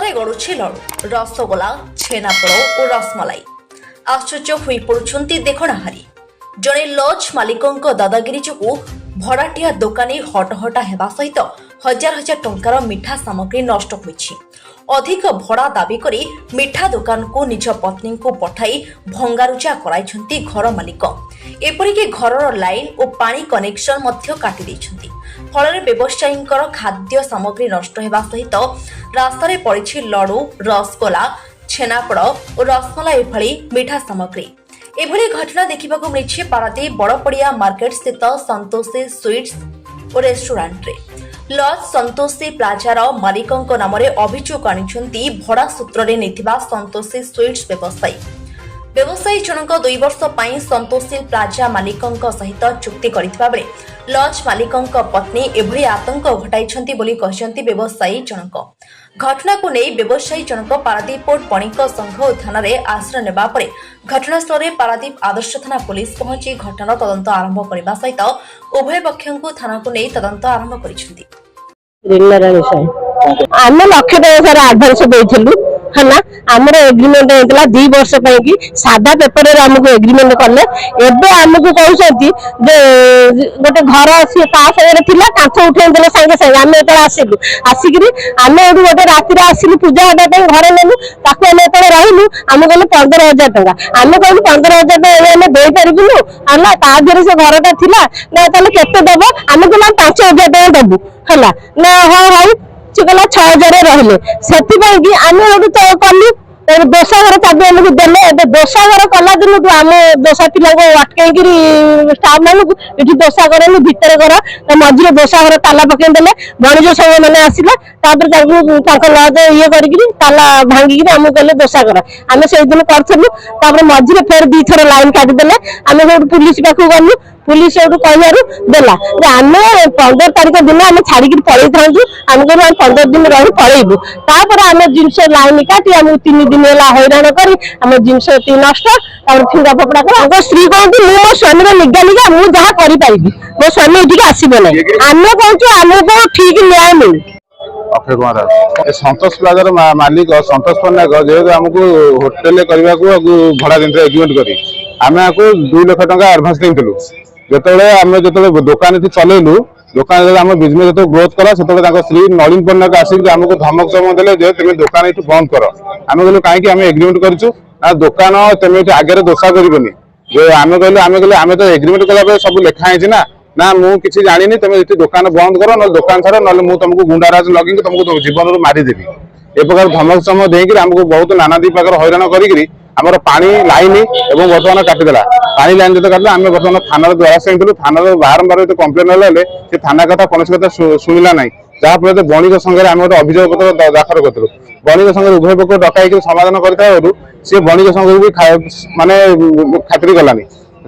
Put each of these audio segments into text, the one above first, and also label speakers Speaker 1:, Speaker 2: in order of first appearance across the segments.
Speaker 1: ରାସ୍ତାରେ ଗଡୁଛି ଲଡୁ, ରସଗୋଲା, ଛେନାପୋଡ ଓ ରସମଲାଇ। ଆଶ୍ଚର୍ଯ୍ୟ ହୋଇପଡୁଛନ୍ତି ଦେଖଣାହାରୀ। ଜଣେ ଲଜ୍ ମାଲିକଙ୍କ ଦାଦାଗିରି ଯୋଗୁଁ ଭଡାଟିଆ ଦୋକାନୀ ହଟହଟା ହେବା ସହିତ ହଜାର ହଜାର ଟଙ୍କାର ମିଠା ସାମଗ୍ରୀ ନଷ୍ଟ ହୋଇଛି। ଅଧିକ ଭଡା ଦାବି କରି ମିଠା ଦୋକାନକୁ ନିଜ ପତ୍ନୀଙ୍କୁ ପଠାଇ ଭଙ୍ଗାରୁଜା କରାଇଛନ୍ତି ଘର ମାଲିକ। ଏପରିକି ଘରର ଲାଇନ ଓ ପାଣି କନେକ୍ସନ ମଧ୍ୟ କାଟି ଦେଇଛନ୍ତି। ଫଳରେ ବ୍ୟବସାୟୀଙ୍କର ଖାଦ୍ୟ ସାମଗ୍ରୀ ନଷ୍ଟ ହେବା ସହିତ ରାସ୍ତାରେ ପଡ଼ିଛି ଲଡୁ, ରସଗୋଲା, ଛେନାପୋଡ ଓ ରସମଲାଇ ଭଳି ମିଠା ସାମଗ୍ରୀ। ଏଭଳି ଘଟଣା ଦେଖିବାକୁ ମିଳିଛି ପାରାଦୀପ ବଡପଡିଆ ମାର୍କେଟ ସ୍ଥିତ ସନ୍ତୋଷୀ ସୁଇଟ୍ସ ଓ ରେଷ୍ଟୁରାଣ୍ଟରେ। ଲଜ୍ ସନ୍ତୋଷୀ ପ୍ଲାଜାର ମାଲିକଙ୍କ ନାମରେ ଅଭିଯୋଗ ଆଣିଛନ୍ତି ଭଡା ସୂତ୍ରରେ ନେଇଥିବା ସନ୍ତୋଷୀ ସୁଇଟ୍ସ ବ୍ୟବସାୟୀ ଜଣକ 2 ବର୍ଷ ପାଇଁ ସନ୍ତୋଷୀ ପ୍ଲାଜା ମାଲିକଙ୍କ ସହିତ ଚୁକ୍ତି କରିଥିବା ବେଳେ ଲଜ୍ ମାଲିକଙ୍କ ପତ୍ନୀ ଏଭଳି ଆତଙ୍କ ଘଟାଇଛନ୍ତି ବୋଲି କହିଛନ୍ତି ବ୍ୟବସାୟୀ ଜଣକ। ଘଟଣାକୁ ନେଇ ବ୍ୟବସାୟୀ ଜଣକ ପାରାଦୀପ ପୋର୍ଟ ବଣିକ ସଂଘ ଓ ଥାନାରେ ଆଶ୍ରୟ ନେବା ପରେ ଘଟଣାସ୍ଥଳରେ ପାରାଦୀପ ଆଦର୍ଶ ଥାନା ପୁଲିସ ପହଞ୍ଚି ଘଟଣାର ତଦନ୍ତ ଆରମ୍ଭ କରିବା ସହିତ ଉଭୟ ପକ୍ଷଙ୍କୁ ଥାନାକୁ ନେଇ ତଦନ୍ତ ଆରମ୍ଭ କରିଛନ୍ତି।
Speaker 2: ଆମେ ଲକ୍ଷ ଟଙ୍କା ଆଡଭାନ୍ସ ଦେଇଥିଲୁ ହେଲା। ଆମର ଏଗ୍ରିମେଣ୍ଟ ହେଇଥିଲା 2 ବର୍ଷ ପାଇଁ କି ସାଧା ପେପରରେ ଆମକୁ ଏଗ୍ରିମେଣ୍ଟ କଲେ। ଏବେ ଆମକୁ କହୁଛନ୍ତି ଯେ ଗୋଟେ ଘର ସିଏ ତା ସାଙ୍ଗରେ ଥିଲା, କାନ୍ଥ ଉଠେଇ ଦେଲେ ସାଙ୍ଗେ ସାଙ୍ଗେ। ଆମେ ଯେତେବେଳେ ଆସିକିରି ଆମେ ଏଠୁ ଗୋଟେ ରାତିରେ ଆସିଲୁ ପୂଜା ହେବା ପାଇଁ ଘର ନେଲୁ। ତାକୁ ଆମେ ଯେତେବେଳେ ରହିଲୁ ଆମେ କହିଲୁ 15,000 ଟଙ୍କା। ଆମେ କହିଲୁ 15,000 ଟଙ୍କା ଆମେ ଦେଇପାରିବୁନୁ ହେଲା। ତା ଦେହରେ ସେ ଘରଟା ଥିଲା ନା, ତାହେଲେ କେତେ ଦବ? ଆମେ କହିଲୁ 5,000 ଟଙ୍କା ଦବୁ ହେଲା ନା। ହଉ ସେ କହିଲା 6,000 ରହିଲେ। ସେଥିପାଇଁ କି ଆମେ ଏଠୁ କଲୁ ଦୋଷା ଘର ଚାବି ଆମକୁ ଦେଲେ। ଏବେ ଦୋଷା ଘର କଲା ଦିନଠୁ ଆମ ଦୋଷା ପିଲାଙ୍କୁ ଅଟକେଇକିରି ଷ୍ଟାଫ୍ ମାନଙ୍କୁ ଏଠି ଦୋଷା ଘର ଭିତରେ ଘର ମଝିରେ ଦୋଷା ଘର ତାଲା ପକେଇ ଦେଲେ। ବଣିଜ ସଂଘ ମାନେ ଆସିଲେ, ତାପରେ ତାଙ୍କ ଲଜ ଇଏ କରିକିରି ତାଲା ଭାଙ୍ଗିକିରି ଆମକୁ କହିଲେ ଦୋଷା ଘର। ଆମେ ସେଇଦିନ କରିଥିଲୁ। ତାପରେ ମଝିରେ ଫେର 2 ଥର ଲାଇନ କାଟିଦେଲେ। ଆମେ ସେଇଠୁ ପୁଲିସ ପାଖକୁ ଗଲୁ। पुलिस कहू देला आमे 15 तारीख दिन आम छाड़ी पलैथु। आम कह 15 दिन रही पलैबू। तापर आम जिनस लाइन काटी आम 3 दिन है हैरान कर जिनस नष्ट फिंगा फपड़ा कर स्त्री कहती मो स्वामी निगालिका मुझे जहाँ करी मो स्वामी ये आसब ना। आम कहूँ आमको ठीक न्याय मिलू।
Speaker 3: अक्षय कुमार संतोष प्लाजार मालिक संतोष पन्नायक जेहेतु आमको होटेल करने को भड़ा दिन एग्रीमेंट करी आम आपको 2 लाख टका एडभांस देलु। जो दुकान चलैलु दुकान आम बिजनेस जो ग्रोथ कला से श्री नवीन पन्नायक आसिक आमको धमक चमक देले तुम दुकान ये बंद कर। आम कहलु कहीं आम एग्रीमेंट करूँ दुकान तुम ये आगे दोषा करनी। आम कहलु आम तो एग्रीमेंट कला सब लिखाई ना ना मुझे जानी तुम ये दुकान बंद कर ना दुकान छाड़ ना तुमको गुंडाराज लगे तुमको जीवन मारिदेवी। ए प्रकार धमक चमक देकर आमको बहुत नाना दी प्रकार हैरान करी आमर पानी लाइन और बर्तमान काटिदेला। पानी लाइन जो काटिला आम बर्तमान थाना द्वारा आसलु। थाना बारंबार जो कम्प्लेन है थाना कथा कौन कथा शुणिला ना जहाँफल बणिक संघ आम गोटे अभियोग पत्र दाखल करूँ। बणिक संघ उभय पक्ष डकाई समाधान कर सी बणिक संघ भी माने खातिर गलानी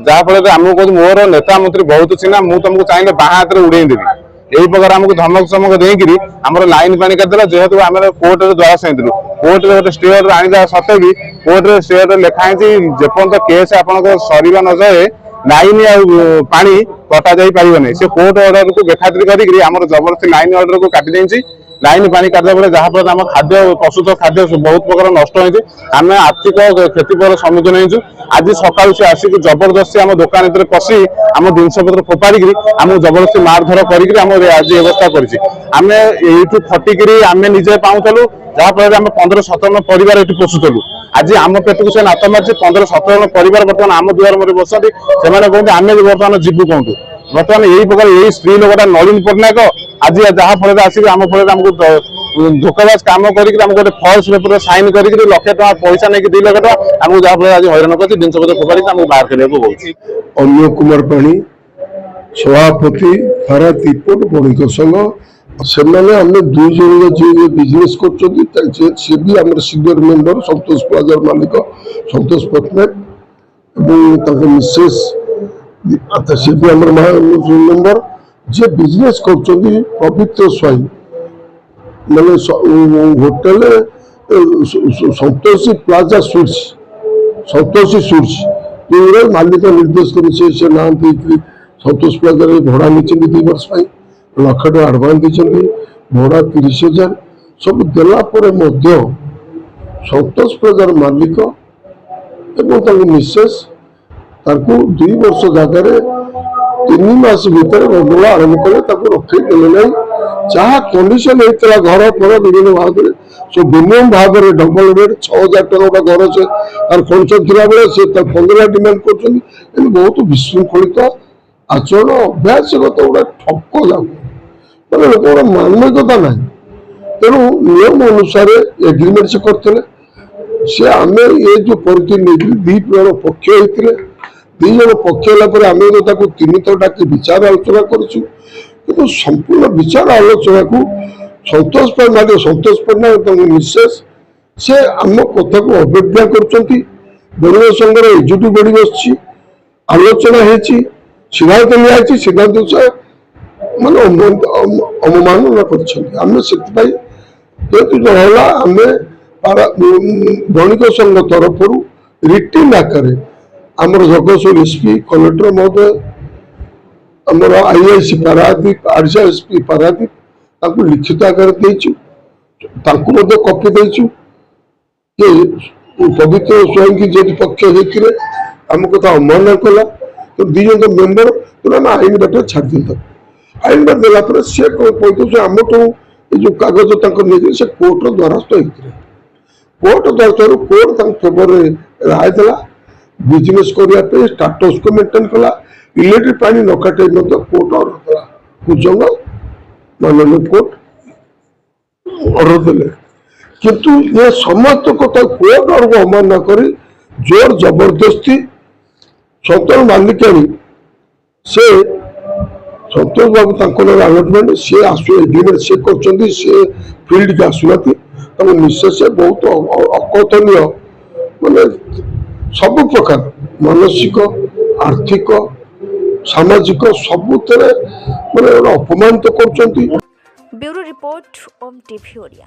Speaker 3: जहाँफल आमको कहूँ मोर नेता मंत्री बहुत चिन्ह मुझे तुमको चाहिए बाँ हाथ में उड़े देवी। यही प्रकार आमको धमक चमक देकर आम लाइन पानी काटिदेला। जेहेतु आम कोर्ट द्वारा आसलु कोर्ट गोटे स्टे अर्डर आने सत्वे भी कोर्ट स्टे अर्डर लिखाई जेपर्यंत केस आप सर न जाए लाइन पानी कटा जा पारे से कोर्ट अर्डर को बेखातिर कर जबरदस्ती लाइन अर्डर को काटी लाइन पानी काटिदा जहाँफल आम खाद्य प्रस्तुत खाद्य बहुत प्रकार नष्ट होती आम आर्थिक क्षतिपर सम्मुखीन होइछु। आज सकाल से आसिक जबरदस्ती आम दुकान भीतर पशि आम जिनपतर फोपाड़ी आम जबरदस्ती मारधर कर आज व्यवस्था करें। खटिक आम निजे पाऊलु जहाँफल आम 15-17 परिवार ये पोषुलु। आज आम पेट को से नात मार्च 15-17 परिवार बर्तमान आम दुआर मुझे बसती से कहते आम बर्तमान जीवु कहतु बर्तमान यही प्रकार यही स्त्री लोकटा नवीन पट्टनायक आज जहाँफल आसिक आम फल आमको धोखाबाज कम कर गोटे फल्स पेपर साइन कर 1 लाख टका पैसा नहीं 2 लाख टका आमको जहाँफल आज हैरान कर जिनपतर फोपाड़ी आमको बाहर करने।
Speaker 4: अम्य कुमार पाणी सभापति पारादीप बणिक संघ से आम 2 जन जी बिजनेस कर सीनियर मेंबर संतोष प्लाजार मालिक संतोष पट्टनायक मिसेस सी भी मेंबर जे बिजनेस कर पवित्र स्वाई माने hotel Santoshi plaza suits Santoshi suits मालिक निर्देश कर ना संतोष प्लाजा भड़ा नहीं 2 वर्ष 1 लाख टका एडभांस देते भड़ा 30,000 ସବୁ ଦେଲା ପରେ ମଧ୍ୟ ସନ୍ତୋଷ ପ୍ରଜାର ମାଲିକ ଏବଂ ତାଙ୍କ ମିସେସ୍ ତାଙ୍କୁ 2 ବର୍ଷ ଜାଗାରେ 3 ମାସ ଭିତରେ ବଦଳ ଆରମ୍ଭ କଲେ, ତାକୁ ରଖେଇ ଦେଲେ ନାହିଁ। ଯାହା କଣ୍ଡିସନ ହେଇଥିଲା ଘର ଫର ବିଭିନ୍ନ ଭାବରେ ସବୁ ମିନିମମ୍ ଭାବରେ ଡବଲ ରେଟ୍ 6,000 ଟଙ୍କା ଘର ସେ ତାର ଖର୍ଚ୍ଚ ଥିଲାବେଳେ ସେ 15 ଡିମାଣ୍ଡ କରୁଛନ୍ତି। ଏମିତି ବହୁତ ବିଶୃଙ୍ଖଳିତ ଆଚରଣ, ଅଭ୍ୟାସଗତ ଗୋଟେ ଠକ ଯାଉ, ମାନେ ଲୋକଙ୍କର ମାନବିକତା ନାହିଁ। ତେଣୁ ନିୟମ ଅନୁସାରେ ଏଗ୍ରିମେଣ୍ଟ ସେ କରିଥିଲେ। ସେ ଆମେ ଏ ଯୋଉ ପରିସ୍ଥିତି ନେଇକି 2 ଜଣ ପକ୍ଷ ହେଇଥିଲେ, 2 ଜଣ ପକ୍ଷ ହେଲା ପରେ ଆମେ ତାକୁ 3 ଥର ଡାକି ବିଚାର ଆଲୋଚନା କରିଛୁ। କିନ୍ତୁ ସମ୍ପୂର୍ଣ୍ଣ ବିଚାର ଆଲୋଚନାକୁ ସନ୍ତୋଷ ପଟ୍ଟନାୟକ ତାଙ୍କ ମିସେସ୍ ସେ ଆମ କଥାକୁ ଅବଜ୍ଞା କରୁଛନ୍ତି। ଦଳୀୟ ସଂଘର ଏକଜୁଟ ବଢି ବସିଛି, ଆଲୋଚନା ହେଇଛି, ସିଦ୍ଧାନ୍ତ ନିଆଯାଇଛି, ସିଦ୍ଧାନ୍ତ ମାନେ ଅବମାନନା କରିଛନ୍ତି। ଆମେ ସେଥିପାଇଁ ଯେହେତୁ ହେଲା ଆମେ ବଣିକ ସଂଘ ତରଫରୁ ରିଟିନ୍ ଆକାରରେ ଆମର ଜଗତସିଂହପୁର ଏସ୍ପି କଲେକ୍ଟର ମହୋଦୟ, ଆମର IIC ପାରାଦୀପ, RCSP ପାରାଦୀପ ତାଙ୍କୁ ଲିଖିତ ଆକାରରେ ଦେଇଛୁ। ତାଙ୍କୁ ମଧ୍ୟ କପି ଦେଇଛୁ ଯେ ପବିତ୍ର ସ୍ୱାଇଁକି ଯଦି ପକ୍ଷ ହେଇଥିଲେ ଆମ କଥା ଅବମାନନା କଲା, 2 ଜଣ ମେମ୍ବର ଆମେ ଆଇନ ବାଟରେ ଛାଡ଼ି ଦେଇଥାଉ। ଆଇନ ବାଟ ଦେଲା ପରେ ସେ କହିଦେଉଛି ଆମଠୁ ଏ ଯୋଉ କାଗଜ ତାଙ୍କର ନେଇଥିଲେ ସେ କୋର୍ଟର ଦ୍ୱାରସ୍ଥ ହେଇଥିଲେ। କୋର୍ଟ ଦ୍ୱାରସ୍ଥରୁ କୋର୍ଟ ତାଙ୍କ ଫେଭରରେ ରାୟ ଦେଲା, ବିଜନେସ୍ କରିବା ପାଇଁ ଷ୍ଟାଟସକୁ ମେଣ୍ଟେନ୍ କଲା, ଇଲେକ୍ଟ୍ରିକ ପାଣି ନ କାଟି ମଧ୍ୟ କୋର୍ଟ ଅର୍ଡର ଦେଲା। କୁଜଙ୍ଗ ମାନନୀୟ କୋର୍ଟ ଅର୍ଡର ଦେଲେ। କିନ୍ତୁ ଏ ସମସ୍ତ କଥା କୋର୍ଟ ଅର୍ଡରକୁ ଅମାନ୍ୟ କରି ଜୋର ଜବରଦସ୍ତି ସନ୍ତୋଷ ମାଲିକାଣୀ ସେ ସନ୍ତୋଷ ବାବୁ ତାଙ୍କ ନାଁରେ ଆଲଟମେଣ୍ଟ ସେ ଏଗ୍ରିମେଣ୍ଟ ସେ କରିଛନ୍ତି, ସେ ଫିଲ୍ଡକୁ ଆସୁନାହାନ୍ତି। ତାଙ୍କ ମିସେସ୍ ବହୁତ ଅକଥନୀୟ, ମାନେ ସବୁ ପ୍ରକାର ମାନସିକ, ଆର୍ଥିକ, ସାମାଜିକ ସବୁଥିରେ ମାନେ ଅପମାନିତ କରୁଛନ୍ତି।
Speaker 5: ब्यूरो रिपोर्ट ओम टीवी ओडिया।